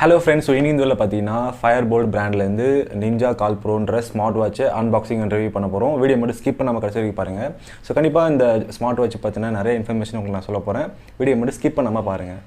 Hello friends, so இன்னைக்கு இந்த பார்த்தீங்கன்னா Fire-Boltt brandல இருந்து Ninja Calling Proன்ற smart watch unboxing and review பண்ண போறோம். வீடியோ மட்டும் ஸ்கிப் பண்ணாம கடைசி வரைக்கும் பாருங்க. சோ கண்டிப்பா இந்த ஸ்மார்ட் வாட்ச் பத்தின நிறைய இன்ஃபர்மேஷன் உங்களுக்கு நான் சொல்ல போறேன். வீடியோ மட்டும் ஸ்கிப் பண்ணாம பாருங்க.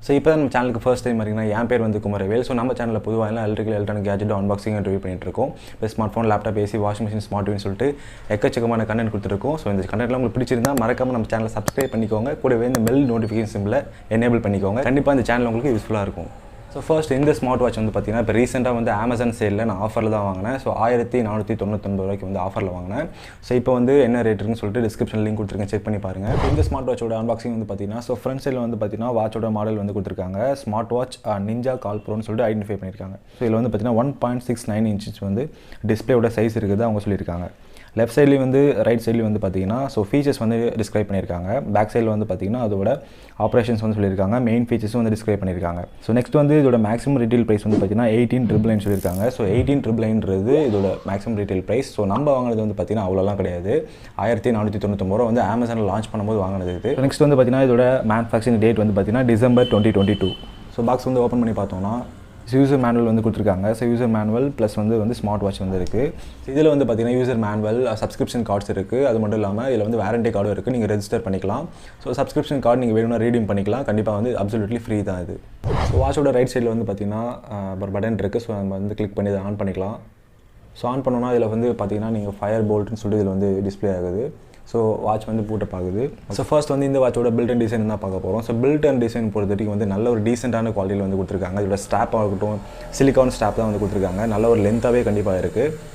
ஸோ இப்போ நம்ம சேனலுக்கு ஃபர்ஸ்ட் டைம் வரீங்கன்னா என் பேர் வந்து குமரவேல். ஸோ நம்ம சேனலில் பொதுவாக electric gadget unboxing and review பண்ணிட்டு இருக்கோம். இப்போ smart phone, laptop, AC, washing machine, smart டிவின்னு சொல்லிட்டு எக்கச்சக்கமான கண்டென்ட் கொடுத்துருக்கோம். ஸோ இந்த கண்டென்ட்லாம் உங்களுக்கு பிடிச்சிருந்தா மறக்காம நம்ம சேனலை சப்ஸ்கிரைப் பண்ணிக்கோங்க. கூடவே இந்த பெல் நோட்டிஃபிகேஷன் சிம்பிளை எனேபிள் பண்ணிக்கோங்க. கண்டிப்பாக இந்த சேனல் உங்களுக்கு யூஸ்ஃபுல்லாக இருக்கும். ஸோ ஃபர்ஸ்ட் இந்த ஸ்மார்ட் வாட்ச் வந்து பார்த்தீங்கன்னா இப்போ ரீசெண்டாக வந்து அமேசான் சேலில் நான் ஆஃபரில் தான் வாங்கினேன். ஸோ 1499 ரூபாய்க்கு வந்து ஆஃபரில் வாங்கினேன். ஸோ இப்போ வந்து என்ன ரேட் இருக்குன்னு சொல்லிட்டு டிஸ்கிரிப்ஷன் லிங்க் கொடுத்துருக்கேன், செக் பண்ணி பாருங்கள். இந்த ஸ்மார்ட் வாட்சோட அன்பாக்சிங் வந்து பார்த்தீங்கன்னா ஸோ ஃப்ரண்ட் சைடில் வந்து பார்த்தீங்கன்னா வாட்சோட மாடல் வந்து கொடுத்துருக்காங்க. ஸ்மார்ட் வாட்ச் நிஞ்சா கால் ப்ரோன்னு சொல்லிட்டு ஐடென்டிஃபை பண்ணியிருக்காங்க. ஸோ இதில் வந்து பார்த்தீங்கன்னா 1.69 இன்ச்சஸ் வந்து டிஸ்பிளேயோட சைஸ் இருக்குது அவங்க சொல்லியிருக்காங்க. லெஃப்ட் சைட்லேயும் வந்து ரைட் சைட்லேயும் வந்து பார்த்தீங்கன்னா ஸோ ஃபீச்சர்ஸ் வந்து டிஸ்கிரைப் பண்ணியிருக்காங்க. பேக் சைடில் வந்து பார்த்தீங்கன்னா அதோட ஆப்ரேஷன்ஸ் வந்து சொல்லியிருக்காங்க. மெயின் ஃபீச்சர்ஸும் வந்து டிஸ்கிரைப் பண்ணியிருக்காங்க. ஸோ நெக்ஸ்ட் வந்து இதோட மேக்ஸிமம் ரீட்டெயில் ப்ரைஸ் வந்து பார்த்தீங்கன்னா 18,999 சொல்லியிருக்காங்க. ஸோ 18,999 இதோட மேக்ஸிமம் ரீட்டெயில் ப்ரைஸ். ஸோ நம்ம வாங்கினது வந்து பார்த்தீங்கன்னா அவ்வளோலாம் கிடையாது. 1499 ரூபா வந்து அமேசானில் லான்ச் பண்ணும்போது வாங்கினது இது. நெக்ஸ்ட் வந்து பார்த்தீங்கன்னா இதோட மேனுஃபேக்சரிங் டேட் வந்து பார்த்தீங்கன்னா December 2022. ஸோ பாக்ஸ் வந்து ஓப்பன் பண்ணி பார்த்தோம்னா யூசர் மேனுவல் வந்து கொடுத்துருக்காங்க. ஸோ யூசர் மேனுவல் ப்ளஸ் வந்து ஸ்மார்ட் வாட்ச் வந்து இருக்குது. இதில் வந்து பார்த்தீங்கன்னா யூசர் மேனுவல், சப்ஸ்கிரிப்ஷன் கார்ட்ஸ் இருக்குது. அது மட்டும் இல்லாமல் இதில் வந்து வாரண்டி கார்டும் இருக்குது. நீங்கள் ரெஜிஸ்டர் பண்ணிக்கலாம். ஸோ சப்ஸ்கிரிப்ஷன் கார்டு நீங்கள் வேணும்னா ரீடீம் பண்ணிக்கலாம். கண்டிப்பாக வந்து அப்சல்யூட்லி ஃப்ரீ தான் இது. ஸோ வாட்சோட ரைட் சைடில் வந்து பார்த்தீங்கன்னா ஒரு பட்டன் இருக்குது. ஸோ நம்ம வந்து கிளிக் பண்ணி இதை ஆன் பண்ணிக்கலாம். ஸோ ஆன் பண்ணோன்னா இதில் வந்து பார்த்தீங்கன்னா நீங்கள் Fire-Boltனு சொல்லிட்டு இதில் வந்து டிஸ்பிளே ஆகுது. ஸோ வாட்ச் வந்து பூட்டப் ஆகுது. ஸோ ஃபர்ஸ்ட் வந்து இந்த வாட்சோட பில்ட் அண்ட் டிசைன் தான் பார்க்க போகிறோம். ஸோ பில்ட் அண்ட் டிசைன் பொறுத்த வரைக்கும் வந்து நல்ல ஒரு டீசெண்டான குவாலிட்டியில் வந்து கொடுத்துருக்காங்க. இதோட ஸ்ட்ராப் ஆகட்டும், சிலிக்கான் ஸ்ட்ராப் தான் வந்து கொடுத்துருக்காங்க. நல்ல ஒரு லென்த்தாகவே கண்டிப்பாக இருக்குது.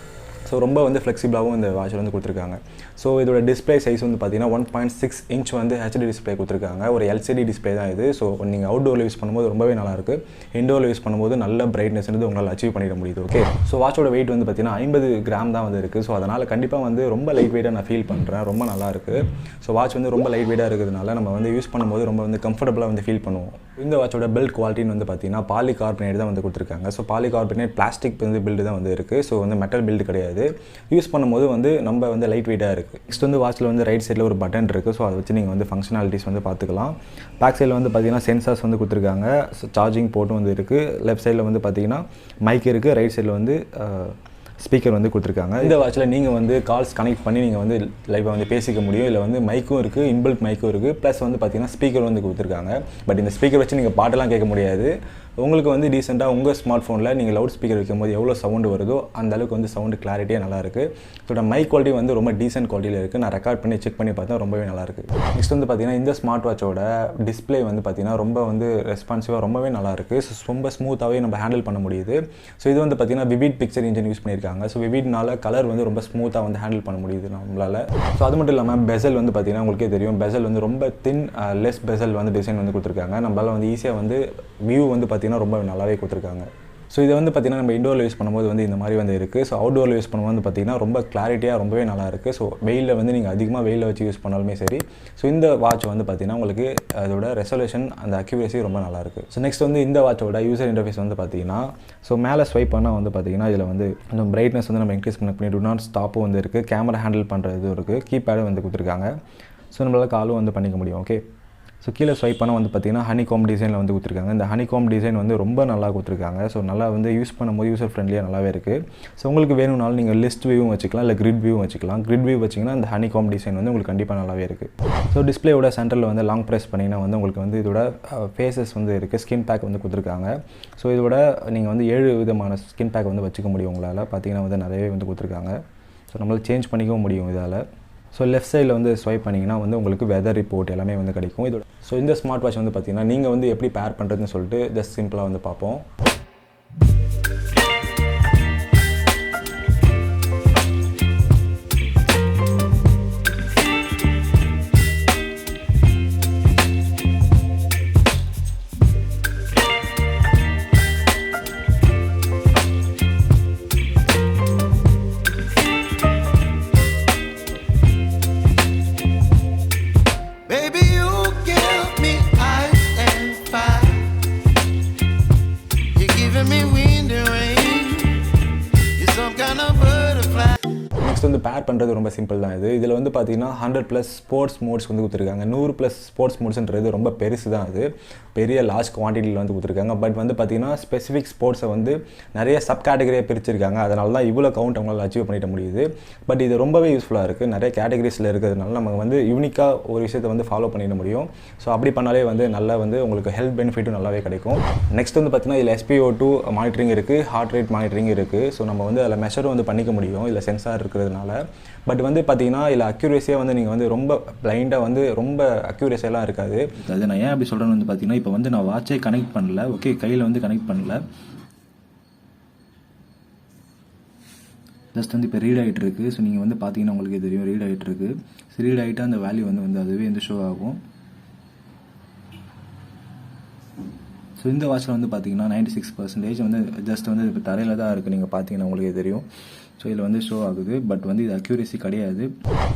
ஸோ ரொம்ப வந்து ஃப்ளெக்சிபிளாகவும் இந்த வாட்சில் வந்து கொடுத்துருக்காங்க. ஸோ இதோட டிஸ்பிளே சைஸ் வந்து பார்த்தீங்கன்னா 1.6 இன்ச் வந்து ஹெச்டி டிஸ்பிளே கொடுத்துருக்காங்க. ஒரு எல்சிடி டிஸ்பிளே தான் இது. ஸோ நீங்கள் அவுட்டோரில் யூஸ் பண்ணும்போது ரொம்பவே நல்லாயிருக்கு. இண்டோரில் யூஸ் பண்ணும்போது நல்ல பிரைட்னஸ் வந்து உங்களால் அச்சீவ் பண்ணிட முடியுது. ஓகே, ஸோ வாட்சோட வெயிட் வந்து பார்த்தீங்கன்னா 50 கிராம் தான் வந்து இருக்குது. ஸோ அதனால் கண்டிப்பாக வந்து ரொம்ப லைட் வெயிட்டாக நான் ஃபீல் பண்ணுறேன். ரொம்ப நல்லாயிருக்கு. ஸோ வாட்ச் வந்து ரொம்ப லைட் வெயிட்டாக இருக்கிறதுனால நம்ம வந்து யூஸ் பண்ணும்போது ரொம்ப வந்து கம்ஃபர்டபுளாக வந்து ஃபீல் பண்ணுவோம். இந்த வாட்சோட பில்ட் குவாலிட்டின்னு வந்து பார்த்தீங்கன்னா பாலிகார்பனேட் தான் வந்து கொடுத்துருக்காங்க. ஸோ பாலிகார்பனேட் பிளாஸ்டிக் வந்து பில்டு தான் வந்து இருக்குது. ஸோ வந்து மெட்டல் பில்டு கிடையாது. யூஸ் பண்ணும்போது வந்து நம்ம வந்து லைட் வெயிட்டாக இருக்குது. நெக்ஸ்ட் வந்து வாட்சில் வந்து ரைட் சைடில் ஒரு பட்டன் இருக்குது. ஸோ அதை வச்சு நீங்கள் வந்து ஃபங்க்ஷனாலிட்டிஸ் வந்து பார்த்துக்கலாம். பேக் சைடில் வந்து பார்த்தீங்கன்னா சென்சார்ஸ் வந்து கொடுத்துருக்காங்க. ஸோ சார்ஜிங் போர்ட்டும் வந்து இருக்குது. லெஃப்ட் சைடில் வந்து பார்த்தீங்கன்னா மைக் இருக்குது. ரைட் சைடில் வந்து ஸ்பீக்கர் வந்து கொடுத்துருக்காங்க. இந்த வாட்சில் நீங்கள் வந்து கால்ஸ் கனெக்ட் பண்ணி நீங்கள் வந்து லைவாக வந்து பேசிக்க முடியும். இல்லை வந்து மைக்கும் இருக்குது, இன்பில்ட் மைக்கும் இருக்குது. ப்ளஸ் வந்து பார்த்தீங்கன்னா ஸ்பீக்கர் வந்து கொடுத்துருக்காங்க. பட் இந்த ஸ்பீக்கர் வச்சு நீங்கள் பாட்டெல்லாம் கேட்க முடியாது. உங்களுக்கு வந்து டீசெண்டாக உங்கள் ஸ்மார்ட் ஃபோனில் நீங்கள் லவுட் ஸ்பீக்கர் வைக்கும்போது எவ்வளோ சவுண்டு வருதோ அந்த அளவுக்கு வந்து சவுண்டு கிளாரிட்டியாக நல்லாயிருக்கு. இதோட மைக் குவாலிட்டி வந்து ரொம்ப டீசென்ட் குவாலிட்டியில் இருக்குது. நான் ரெக்கார்ட் பண்ணி செக் பண்ணி பார்த்தா ரொம்பவே நல்லாயிருக்கு. நெக்ஸ்ட் வந்து பார்த்தீங்கன்னா இந்த ஸ்மார்ட் வாட்சோட டிஸ்பிளே வந்து பார்த்தீங்கன்னா ரொம்ப வந்து ரெஸ்பான்சிவாக ரொம்பவே நல்லாயிருக்கு. ஸோ ரொம்ப ஸ்மூத்தாகவே நம்ம ஹேண்டில் பண்ண முடியுது. ஸோ இது வந்து பார்த்தீங்கன்னா விவிட் பிக்சர் இன்ஜின் யூஸ் பண்ணியிருக்காங்க. ஸோ விவிட்னால கலர் வந்து ரொம்ப ஸ்மூத்தாக வந்து ஹேண்டில் பண்ண முடியுது நம்மளால். ஸோ அது மட்டும் இல்லாமல் பெசல் வந்து பார்த்தீங்கன்னா உங்களுக்கே தெரியும், பெசல் வந்து ரொம்ப தின் லெஸ் பெசல் வந்து டிசைன் வந்து கொடுத்துருக்காங்க. நம்மளால் வந்து ஈஸியாக வந்து வியூ வந்து பார்த்தீங்கன்னா ரொம்ப நல்லாவே கொடுத்துருக்காங்க. ஸோ இதை வந்து பார்த்திங்கன்னா நம்ம இண்டோரில் யூஸ் பண்ணும்போது வந்து இந்த மாதிரி வந்து இருக்குது. ஸோ அவுட்டோரில் யூஸ் பண்ணும்போது வந்து பார்த்திங்கன்னா ரொம்ப கிளாரிட்டியாக ரொம்பவே நல்லா இருக்குது. ஸோ வெயிலில் வந்து நீங்கள் அதிகமாக வெயிலில் வச்சு யூஸ் பண்ணாலுமே சரி. ஸோ இந்த வாட்ச் வந்து பார்த்திங்கன்னா உங்களுக்கு அதோட ரெசல்யூஷன் அந்த அக்யூரேசி ரொம்ப நல்லாயிருக்கு. ஸோ நெக்ஸ்ட் வந்து இந்த வாட்சோட யூசர் இன்டர்ஃபேஸ் வந்து பார்த்திங்கன்னா ஸோ மேலே ஸ்வைப் பண்ணால் வந்து பார்த்திங்கன்னா இதில் வந்து நம்ம பிரைட்னஸ் வந்து நம்ம இன்க்ரீஸ் பண்ணி டு நாட் ஸ்டாப்பும் வந்து இருக்குது. கேமரா ஹேண்டில் பண்ணுற இதுவும் இருக்குது. கீபேடும் வந்து கொடுத்துருக்காங்க. ஸோ நம்மளால் காலும் வந்து பண்ணிக்க முடியும். ஓகே, ஸோ கீழே ஸ்வைப் பண்ணால் வந்து பார்த்திங்கன்னா ஹனிகாம் டிசைனில் வந்து கொடுத்துருக்காங்க. இந்த ஹனிகாம் டிசைன் வந்து ரொம்ப நல்லா கொடுத்துருக்காங்க. ஸோ நல்லா வந்து யூஸ் பண்ணும்போது யூசர் ஃப்ரெண்ட்லியாக நல்லாவே இருக்குது. ஸோ உங்களுக்கு வேணும்னாலும் நீங்கள் லிஸ்ட் வியூவும் வச்சுக்கலாம், இல்லை கிரிட் வியூவும் வச்சுக்கலாம். கிரிட் வியூ வச்சிங்கன்னா இந்த ஹனிகாம் டிசைன் வந்து உங்களுக்கு கண்டிப்பாக நல்லாவே இருக்குது. ஸோ டிஸ்பிளேயோட சென்டரில் வந்து லாங் ப்ரெஸ் பண்ணிங்கன்னா வந்து உங்களுக்கு வந்து இதோட ஃபேஸஸ் வந்து இருக்குது. ஸ்கின் பேக் வந்து கொடுத்துருக்காங்க. ஸோ இதோட நீங்கள் வந்து 7 விதமான ஸ்கின் பேக் வந்து வச்சுக்க முடியும். உங்களால் பார்த்தீங்கன்னா வந்து நிறையவே வந்து கொடுத்துருக்காங்க. ஸோ நம்மளால் சேஞ்ச் பண்ணிக்கவும் முடியும் இதால். ஸோ லெஃப்ட் சைடில் வந்து ஸ்வைப் பண்ணிங்கன்னா வந்து உங்களுக்கு வெதர் ரிப்போர்ட் எல்லாமே வந்து கிடைக்கும் இதோட. ஸோ இந்த ஸ்மார்ட் வாட்ச் வந்து பார்த்திங்கன்னா நீங்கள் வந்து எப்படி பேர் பண்ணுறதுன்னு சொல்லிட்டு ஜஸ்ட் சிம்பிளாக வந்து பார்ப்போம். பண்ணுறது ரொம்ப சிம்பிள் தான். இதில் வந்து பார்த்தீங்கன்னா 100+ ஸ்போர்ட்ஸ் மோட்ஸ் வந்து கொடுத்துருக்காங்க. 100+ ஸ்போர்ட்ஸ் மோட்ஸ்ன்றது ரொம்ப பெருசு தான். அது பெரிய லார்ஜ் குவான்டிட்டியில் வந்து கொடுத்துருக்காங்க. பட் வந்து பார்த்தீங்கன்னா ஸ்பெசிஃபிக் ஸ்போர்ட்ஸை வந்து நிறைய சப் கேட்டகரியாக பிரிச்சிருக்காங்க. அதனால தான் இவ்வளோ கவுண்ட் அவங்களால அச்சீவ் பண்ணிட முடியுது. பட் இது ரொம்பவே யூஸ்ஃபுல்லாக இருக்குது. நிறைய கேட்டகரிஸில் இருக்கிறதுனால நம்ம வந்து யூனிக்காக ஒரு விஷயத்தை வந்து ஃபாலோ பண்ணிட முடியும். ஸோ அப்படி பண்ணாலே வந்து நல்லா வந்து உங்களுக்கு ஹெல்த் பெனிஃபிட்டும் நல்லாவே கிடைக்கும். நெக்ஸ்ட் வந்து பார்த்தீங்கன்னா இதில் SpO2 மானிட்டரிங் இருக்குது, ஹார்ட் ரேட் மானிட்டரிங் இருக்குது. ஸோ நம்ம வந்து அதில் மெஷரும் வந்து பண்ணிக்க முடியும் இதில் சென்சார் இருக்கிறதுனால. பட் வந்து பார்த்தீங்கன்னா இதில் அக்யூரேசியாக வந்து நீங்கள் வந்து ரொம்ப பிளைண்டாக வந்து ரொம்ப அக்யூரேசியெல்லாம் இருக்காது. அது நான் ஏன் அப்படி சொல்கிறேன்னு வந்து பார்த்தீங்கன்னா, இப்போ வந்து நான் வாட்சே கனெக்ட் பண்ணல, ஓகே, கையில் வந்து கனெக்ட் பண்ணல, ஜஸ்ட் வந்து இப்போ ரீட் ஆகிட்டு இருக்குது. ஸோ நீங்கள் வந்து பார்த்தீங்கன்னா உங்களுக்கு தெரியும் ரீட் ஆகிட்டு இருக்குது. ஸோ ரீட் ஆகிட்டு அந்த வேல்யூ வந்து அதுவே வந்து ஷோ ஆகும். ஸோ இந்த வாட்சில் வந்து பார்த்தீங்கன்னா 96% வந்து ஜஸ்ட் வந்து இப்போ தரையில் தான் இருக்குது. நீங்கள் பார்த்தீங்கன்னா உங்களுக்கு தெரியும். ஸோ இதில் வந்து ஷோ ஆகுது. பட் வந்து இது அக்யூரேசி கிடையாது.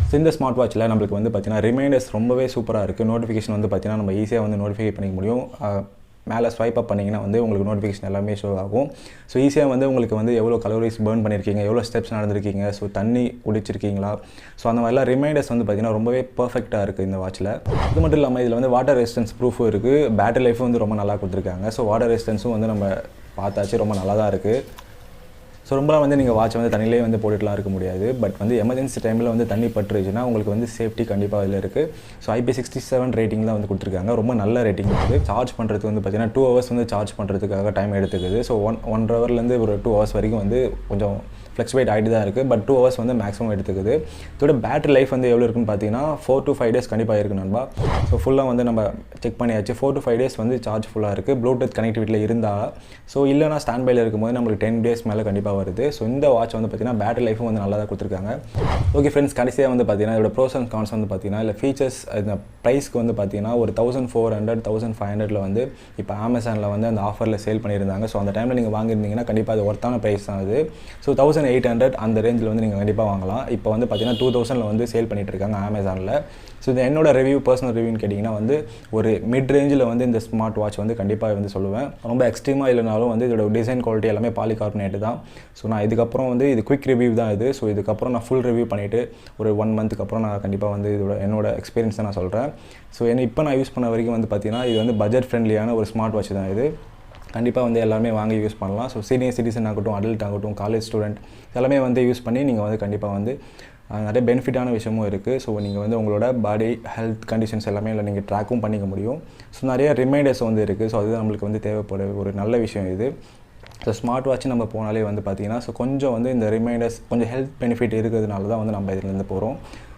ஸோ இந்த ஸ்மார்ட் வாட்சில் நம்மளுக்கு வந்து பார்த்தீங்கன்னா ரிமைண்டர்ஸ் ரொம்பவே சூப்பராக இருக்குது. நோட்டிஃபிகேஷன் வந்து பார்த்தீங்கன்னா நம்ம ஈஸியாக வந்து நோட்டிஃபை பண்ணிக்க முடியும். மேலே ஸ்வைப் அப் பண்ணிங்கன்னா வந்து உங்களுக்கு நோட்டிஃபிகேஷன் எல்லாமே ஷோ ஆகும். ஸோ ஈஸியாக வந்து உங்களுக்கு வந்து எவ்வளோ கலோரிஸ் பர்ன் பண்ணியிருக்கீங்க, எவ்வளோ ஸ்டெப்ஸ் நடந்திருக்கீங்க, ஸோ தண்ணி குடிச்சிருக்கீங்களா, ஸோ அந்த மாதிரிலாம் ரிமைண்டர்ஸ் வந்து பார்த்திங்கன்னா ரொம்பவே பர்ஃபெக்டாக இருக்குது இந்த வாட்சில். இது மட்டும் இல்லாமல் இதில் வந்து வாட்டர் ரெசிஸ்டன்ஸ் ப்ரூஃபும் இருக்குது, பேட்டரி லைஃபும் வந்து ரொம்ப நல்லா கொடுத்துருக்காங்க. ஸோ வாட்டர் ரெசிஸ்டன்ஸும் வந்து நம்ம பார்த்தாச்சு ரொம்ப நல்லா தான் இருக்குது. ஸோ ரொம்பலாம் வந்து நீங்கள் வாட்ச் வந்து தண்ணியிலே வந்து போட்டுட்டுலாம் இருக்க முடியாது. பட் வந்து எமர்ஜென்சி டைமில் வந்து தண்ணி பட்டுருச்சுன்னா உங்களுக்கு வந்து சேஃப்டி கண்டிப்பாக இதில் இருக்குது. ஸோ IP67 ரேட்டிங் தான் வந்து கொடுத்துருக்காங்க. ரொம்ப நல்ல ரேட்டிங் வந்து. சார்ஜ் பண்ணுறதுக்கு வந்து பார்த்தீங்கன்னா 2 ஹவர்ஸ் வந்து சார்ஜ் பண்ணுறதுக்காக டைம் எடுத்துக்குது. ஸோ 1 ஹவர்லேருந்து ஒரு 2 ஹவர்ஸ் வரைக்கும் வந்து கொஞ்சம் ஃப்ளக்சுவேட் ஆகிட்டு தான் இருக்குது. பட் 2 ஹவர்ஸ் வந்து மேக்ஸிமம் எடுத்துக்குது. இதோட பேட்டரி லைஃப் வந்து எவ்வளோ இருக்குன்னு பார்த்தீங்கன்னா 4 to 5 days கண்டிப்பாக இருக்குது நண்பா. ஸோ ஃபுல்லாக வந்து நம்ம செக் பண்ணியாச்சு. 4 to 5 days வந்து சார்ஜ் ஃபுல்லாக இருக்குது. ப்ளூடூத் கனெக்டிவிட்டியில் இருந்தால். ஸோ இல்லைனா ஸ்டாண்ட் பையில் இருக்கும்போது நம்மளுக்கு 10 days மேலே கண்டிப்பாக வருது. ஸோ இந்த வாட்ச் வந்து பார்த்தீங்கன்னா பேட்டரி லைஃபும் வந்து நல்லா தான் கொடுத்துருக்காங்க. ஓகே ஃப்ரெண்ட்ஸ், கடைசியாக வந்து பார்த்தீங்கன்னா இதோட ப்ரோஸ் அண்ட் கான்ஸ் வந்து பார்த்தீங்கன்னா இல்லை ஃபீச்சர்ஸ் இந்த ப்ரைஸ்க்கு வந்து பார்த்தீங்கன்னா ஒரு 1400 1500 வந்து இப்போ அமேசானில் வந்து அந்த ஆஃபரில் சேல் பண்ணியிருந்தாங்க. ஸோ அந்த டைமில் நீங்கள் வாங்கியிருந்தீங்கன்னா கண்டிப்பாக அது ஒர்த்தான ப்ரைஸ் தான் அது. ஸோ 1800 அந்த ரேஞ்சில் வந்து நீங்கள் கண்டிப்பாக வாங்கலாம். இப்போ வந்து பார்த்தீங்கன்னா 2000 வந்து சேல் பண்ணிகிட்டு இருக்காங்க அமேசானில். ஸோ இது என்னோட ரிவ்யூ, பர்சனல் ரிவ்யூன்னு கேட்டிங்கன்னா வந்து ஒரு மிட் ரேஞ்சில் வந்து இந்த ஸ்மார்ட் வாட்ச் வந்து கண்டிப்பாக வந்து சொல்லுவேன். ரொம்ப எக்ஸ்ட்ரீமாக இல்லைனாலும் வந்து இதோட டிசைன் குவாலிட்டி எல்லாமே பாலிகார்பனேட் தான். ஸோ நான் இதுக்கப்புறம் வந்து இது குவிக் ரிவ்யூ தான் இது. ஸோ இதுக்கப்புறம் நான் ஃபுல் ரிவ்யூ பண்ணிவிட்டு ஒரு 1 மந்த்துக்கு அப்புறம் நான் கண்டிப்பாக வந்து என்னோட எக்ஸ்பீரியன்ஸை நான் சொல்கிறேன். ஸோ இப்போ நான் யூஸ் பண்ண வரைக்கும் வந்து பார்த்தீங்கன்னா இது வந்து பட்ஜெட் ஃப்ரெண்ட்லியான ஒரு ஸ்மார்ட் வாட்ச் தான் இது. கண்டிப்பாக வந்து எல்லாமே வாங்கி யூஸ் பண்ணலாம். ஸோ சீனியர் சிட்டிசன் ஆகட்டும், அடல்ட் ஆகட்டும், காலேஜ் ஸ்டூடெண்ட் எல்லாமே வந்து யூஸ் பண்ணி நீங்கள் வந்து கண்டிப்பாக வந்து நிறைய பெனிஃபிட்டான விஷயமும் இருக்குது. ஸோ நீங்கள் வந்து உங்களோட பாடி ஹெல்த் கண்டிஷன்ஸ் எல்லாமே இல்லை நீங்கள் ட்ராக்கும் பண்ணிக்க முடியும். ஸோ நிறைய ரிமைண்டர்ஸ் வந்து இருக்குது. ஸோ அதுதான் நம்மளுக்கு வந்து தேவைப்பட ஒரு நல்ல விஷயம் இது. ஸோ ஸ்மார்ட் வாட்ச் நம்ம போனாலே வந்து பார்த்திங்கன்னா ஸோ கொஞ்சம் வந்து இந்த ரிமைண்டர்ஸ் கொஞ்சம் ஹெல்த் பெனிஃபிட் இருக்கிறதுனால தான் வந்து நம்ம இதிலேருந்து போகிறோம்.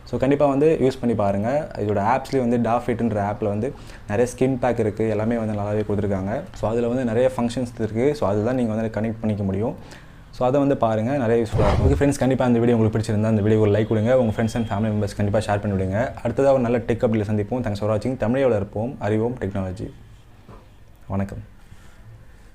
ஸோ கண்டிப்பாக வந்து யூஸ் பண்ணி பாருங்கள். இதோட ஆப்ஸ்லேயே வந்து டாஃபிட்ன்ற ஆப்பில் வந்து நிறைய ஸ்கின் பேக் இருக்குது, எல்லாமே வந்து நல்லாவே கொடுத்துருக்காங்க. ஸோ அதில் வந்து நிறைய ஃபங்க்ஷன்ஸ் இருக்குது. ஸோ அதுதான் நீங்கள் வந்து கனெக்ட் பண்ணிக்க முடியும். ஸோ அதை வந்து பாருங்கள், நிறைய யூஸ்ஃபுல்லாக இருக்கும். ஓகே ஃப்ரெண்ட்ஸ், கண்டிப்பாக அந்த வீடியோ உங்களுக்கு பிடிச்சிருந்தா அந்த வீடியோ ஒரு லைக் கொடுங்க. உங்கள் ஃப்ரெண்ட்ஸ் அண்ட் ஃபேமிலி மெம்பர்ஸ் கண்டிப்பாக ஷேர் பண்ணி விடுங்க. அடுத்ததாக ஒரு நல்ல டெக் அப்டில் சந்திப்போம். தேங்க்ஸ் ஃபார் வாட்சிங். தமிழை வளர்ப்போம், அறிவோம் டெக்னாலஜி. வணக்கம்.